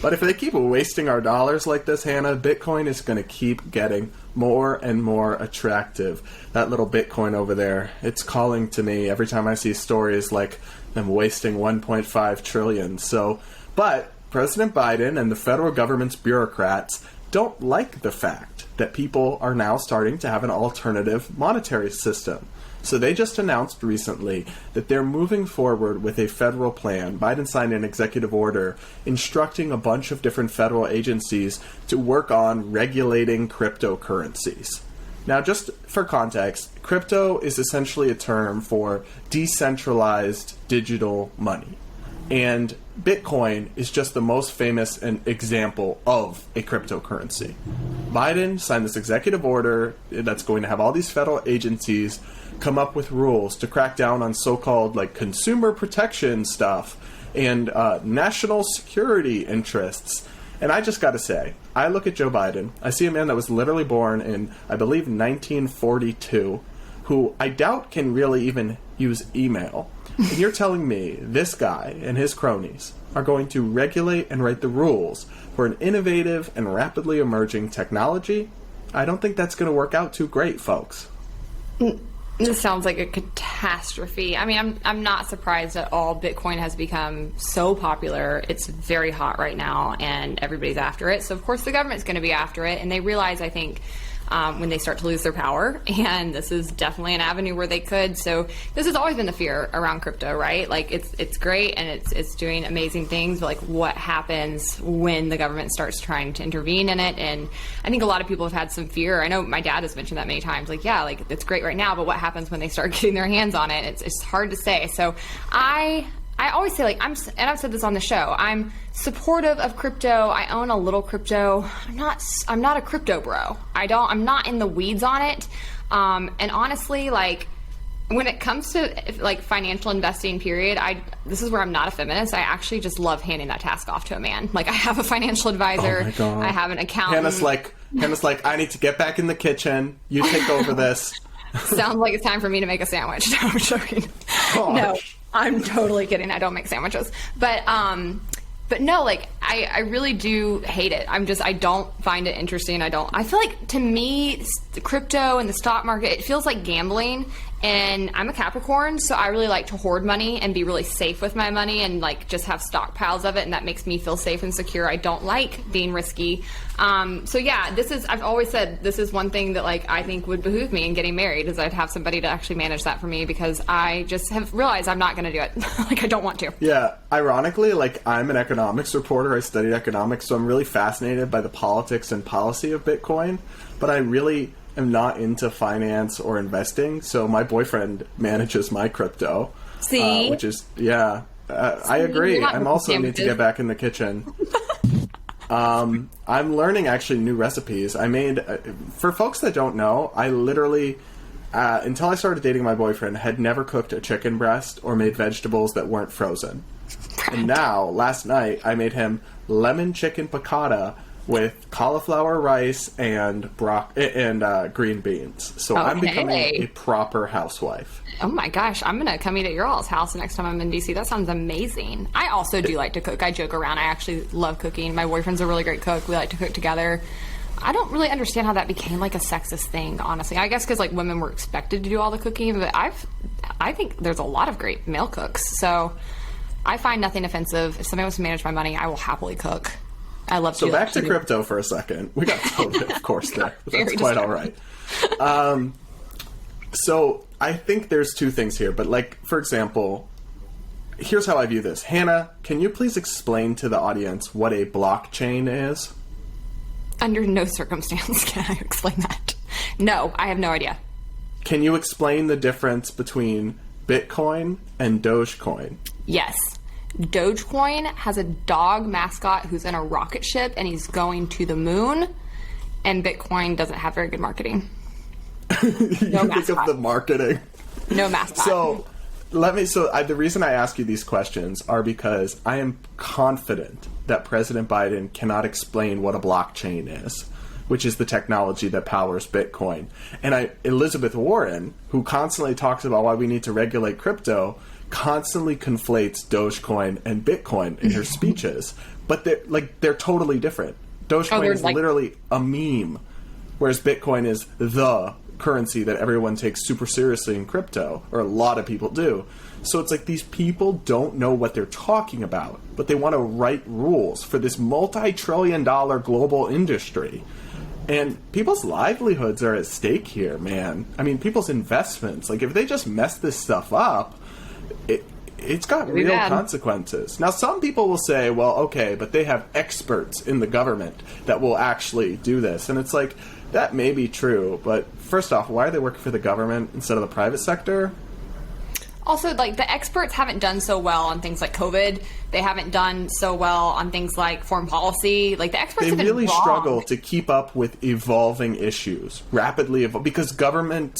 But if they keep wasting our dollars like this, Hannah, Bitcoin is going to keep getting more and more attractive. That little Bitcoin over there, it's calling to me every time I see stories like them wasting 1.5 trillion. So, but President Biden and the federal government's bureaucrats don't like the fact that people are now starting to have an alternative monetary system. So they just announced recently that they're moving forward with a federal plan. Biden signed an executive order instructing a bunch of different federal agencies to work on regulating cryptocurrencies. Now, just for context, crypto is essentially a term for decentralized digital money. And Bitcoin is just the most famous example of a cryptocurrency. Biden signed this executive order that's going to have all these federal agencies come up with rules to crack down on so-called like consumer protection stuff and national security interests. And I just got to say, I look at Joe Biden, I see a man that was literally born in, I believe, 1942, who I doubt can really even use email. And you're telling me this guy and his cronies are going to regulate and write the rules for an innovative and rapidly emerging technology? I don't think that's going to work out too great, folks. This sounds like a catastrophe. I mean, I'm not surprised at all. Bitcoin has become so popular. It's very hot right now, and everybody's after it. So, of course, the government's going to be after it. And they realize, I think, when they start to lose their power, and this is definitely an avenue where they could. So this has always been the fear around crypto, right? Like it's great and it's doing amazing things, but like what happens when the government starts trying to intervene in it? And I think a lot of people have had some fear. I know my dad has mentioned that many times, like, yeah, like it's great right now, but what happens when they start getting their hands on it? It's hard to say. So I always say, like, and I've said this on the show, I'm supportive of crypto. I own a little crypto. I'm not a crypto bro. I'm not in the weeds on it. And honestly, like, when it comes to like financial investing period, this is where I'm not a feminist. I actually just love handing that task off to a man. Like, I have a financial advisor. Oh my God. I have an accountant. Hannah's like, I need to get back in the kitchen. You take over this. Sounds like it's time for me to make a sandwich. No, I'm joking. Gosh. No, I'm totally kidding. I don't make sandwiches. But no, like, I really do hate it. I don't find it interesting. I feel like, to me, the crypto and the stock market, it feels like gambling. And I'm a Capricorn, so I really like to hoard money and be really safe with my money and like just have stockpiles of it, and that makes me feel safe and secure. I don't like being risky. So yeah, I've always said this is one thing that like I think would behoove me in getting married, is I'd have somebody to actually manage that for me, because I just have realized I'm not going to do it. Like, I don't want to. Yeah, ironically, like, I'm an economics reporter. I studied economics, so I'm really fascinated by the politics and policy of Bitcoin, but I really am not into finance or investing, so my boyfriend manages my crypto. See? Which is, yeah, I agree. I'm also need to get back in the kitchen. I'm learning actually new recipes. I made, for folks that don't know, I literally, until I started dating my boyfriend, had never cooked a chicken breast or made vegetables that weren't frozen. And now, last night, I made him lemon chicken piccata with cauliflower rice and green beans. So okay. I'm becoming a proper housewife. Oh my gosh, I'm going to come eat at your all's house next time I'm in DC. That sounds amazing. I also do like to cook. I joke around. I actually love cooking. My boyfriend's a really great cook. We like to cook together. I don't really understand how that became like a sexist thing, honestly. I guess because like women were expected to do all the cooking, but I think there's a lot of great male cooks. So I find nothing offensive. If somebody wants to manage my money, I will happily cook. I love to. So back to crypto for a second. We got totally, of course, there. That's quite all right. So I think there's two things here. But, like, for example, here's how I view this. Hannah, can you please explain to the audience what a blockchain is? Under no circumstance can I explain that. No, I have no idea. Can you explain the difference between Bitcoin and Dogecoin? Yes. Dogecoin has a dog mascot who's in a rocket ship and he's going to the moon, and Bitcoin doesn't have very good marketing. No mascot. Think of the marketing. No mascot. So the reason I ask you these questions are because I am confident that President Biden cannot explain what a blockchain is, which is the technology that powers Bitcoin. And Elizabeth Warren, who constantly talks about why we need to regulate crypto, constantly conflates Dogecoin and Bitcoin in her speeches. but they're totally different. Dogecoin is literally a meme, whereas Bitcoin is the currency that everyone takes super seriously in crypto, or a lot of people do. So it's like these people don't know what they're talking about, but they want to write rules for this multi-trillion-dollar global industry. And people's livelihoods are at stake here, man. I mean, people's investments. Like, if they just mess this stuff up, it's got real consequences. Now, some people will say, well, okay, but they have experts in the government that will actually do this. And it's like, that may be true, but first off, why are they working for the government instead of the private sector? Also, like, the experts haven't done so well on things like COVID. They haven't done so well on things like foreign policy. Like, the experts have been really wrong. Struggle to keep up with evolving issues, rapidly because government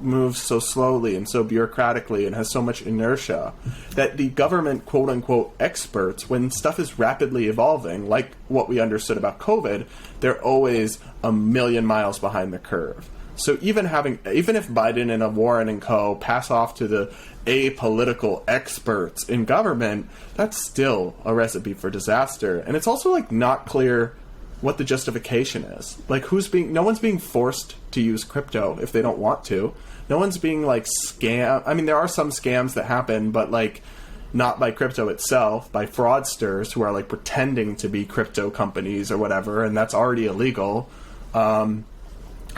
moves so slowly and so bureaucratically and has so much inertia that the government, quote-unquote, experts, when stuff is rapidly evolving, like what we understood about COVID, they're always a million miles behind the curve. So even if Biden and Warren and co. pass off to the apolitical experts in government, that's still a recipe for disaster. And it's also like not clear what the justification is. Like no one's being forced to use crypto if they don't want to. No one's being like scam. I mean, there are some scams that happen, but like not by crypto itself, by fraudsters who are like pretending to be crypto companies or whatever, and that's already illegal.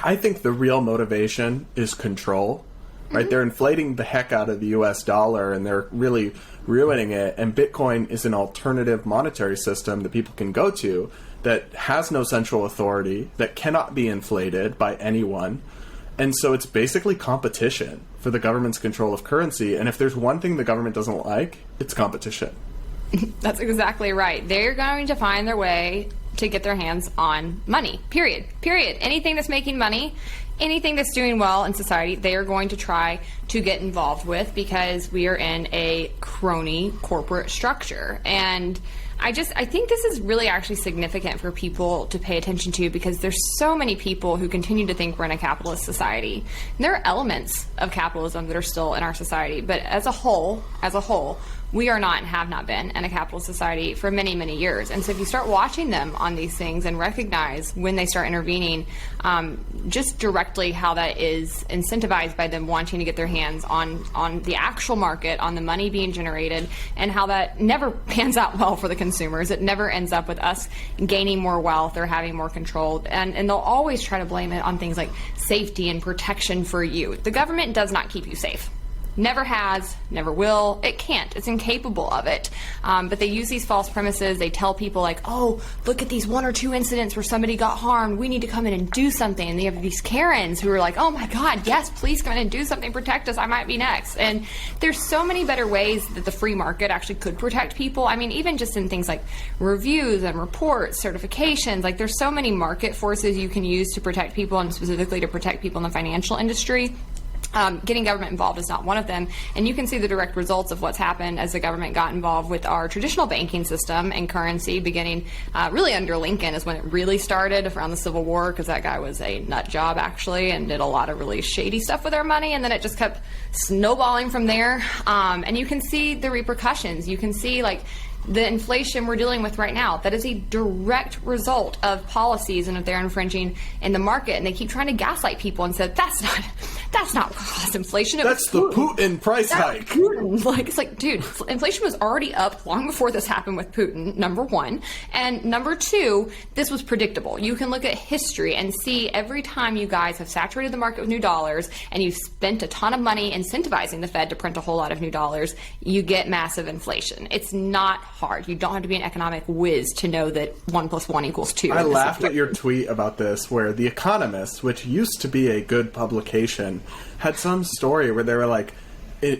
I think the real motivation is control, right? They're inflating the heck out of the US dollar and they're really ruining it. And Bitcoin is an alternative monetary system that people can go to that has no central authority, that cannot be inflated by anyone. And so it's basically competition for the government's control of currency. And if there's one thing the government doesn't like, it's competition. That's exactly right. They're going to find their way to get their hands on money, period. Anything that's making money, anything that's doing well in society, they are going to try to get involved with because we are in a crony corporate structure. And I think this is really actually significant for people to pay attention to because there's so many people who continue to think we're in a capitalist society. And there are elements of capitalism that are still in our society, but as a whole, we are not and have not been in a capitalist society for many, many years. And so if you start watching them on these things and recognize when they start intervening, just directly how that is incentivized by them wanting to get their hands on the actual market, on the money being generated, and how that never pans out well for the consumers. It never ends up with us gaining more wealth or having more control. And they'll always try to blame it on things like safety and protection for you. The government does not keep you safe. Never has, never will. It can't. It's incapable of it. But they use these false premises. They tell people like, oh, look at these 1 or 2 incidents where somebody got harmed. We need to come in and do something. And they have these Karens who are like, oh my God, yes, please come in and do something. Protect us. I might be next. And there's so many better ways that the free market actually could protect people. I mean, even just in things like reviews and reports, certifications, like there's so many market forces you can use to protect people and specifically to protect people in the financial industry. Getting government involved is not one of them. And you can see the direct results of what's happened as the government got involved with our traditional banking system and currency beginning really under Lincoln is when it really started around the Civil War because that guy was a nut job actually and did a lot of really shady stuff with our money. And then it just kept snowballing from there. And you can see the repercussions. You can see like the inflation we're dealing with right now, that is a direct result of policies and if they're infringing in the market. And they keep trying to gaslight people and said, that's not what caused inflation. That's the Putin price hike. Putin. Like, it's like, dude, inflation was already up long before this happened with Putin, number one. And number two, this was predictable. You can look at history and see every time you guys have saturated the market with new dollars and you've spent a ton of money incentivizing the Fed to print a whole lot of new dollars, you get massive inflation. It's not hard. You don't have to be an economic whiz to know that 1 + 1 = 2. I laughed at your tweet about this where The Economist, which used to be a good publication, had some story where they were like,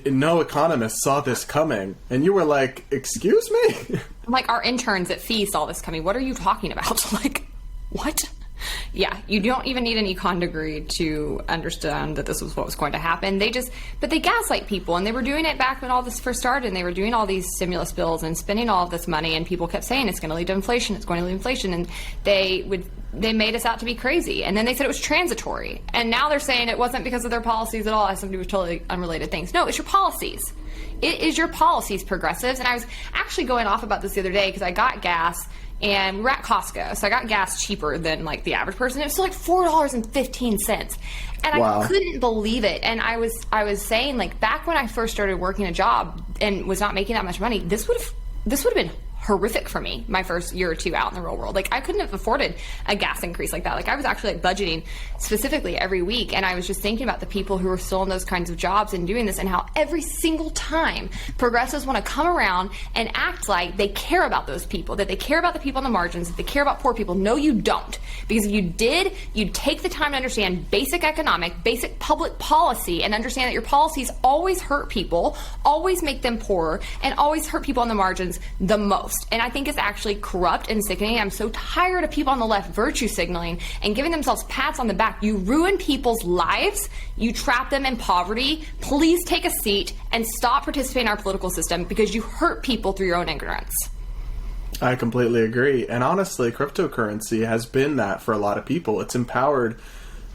no economist saw this coming. And you were like, excuse me? Like, our interns at FEE saw this coming. What are you talking about? Like, what? Yeah, you don't even need an econ degree to understand that this was what was going to happen. But they gaslight people, and they were doing it back when all this first started, and they were doing all these stimulus bills and spending all of this money, and people kept saying it's going to lead to inflation, it's going to lead to inflation, and they made us out to be crazy. And then they said it was transitory. And now they're saying it wasn't because of their policies at all. It has something to do with totally unrelated things. No, it's your policies. It is your policies, progressives. And I was actually going off about this the other day because I got gas and we were at Costco. So I got gas cheaper than like the average person. It was still like $4.15. And Wow. I couldn't believe it. And I was saying, like, back when I first started working a job and was not making that much money, this would have been horrific for me my first year or two out in the real world. Like, I couldn't have afforded a gas increase like that. Like, I was actually like budgeting specifically every week, and I was just thinking about the people who are still in those kinds of jobs and doing this, and how every single time progressives want to come around and act like they care about those people, that they care about the people on the margins, that they care about poor people. No, you don't. Because if you did, you'd take the time to understand basic economic, basic public policy, and understand that your policies always hurt people, always make them poorer, and always hurt people on the margins the most. And I think it's actually corrupt and sickening. I'm so tired of people on the left virtue signaling and giving themselves pats on the back. You ruin people's lives. You trap them in poverty. Please take a seat and stop participating in our political system, because you hurt people through your own ignorance. I completely agree. And honestly, cryptocurrency has been that for a lot of people. It's empowered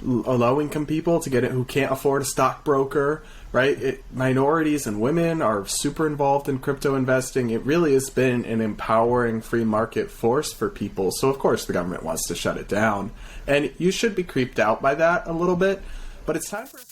low-income people to get it who can't afford a stockbroker, right? Minorities and women are super involved in crypto investing. It really has been an empowering free market force for people. So, of course, the government wants to shut it down. And you should be creeped out by that a little bit. But it's time for us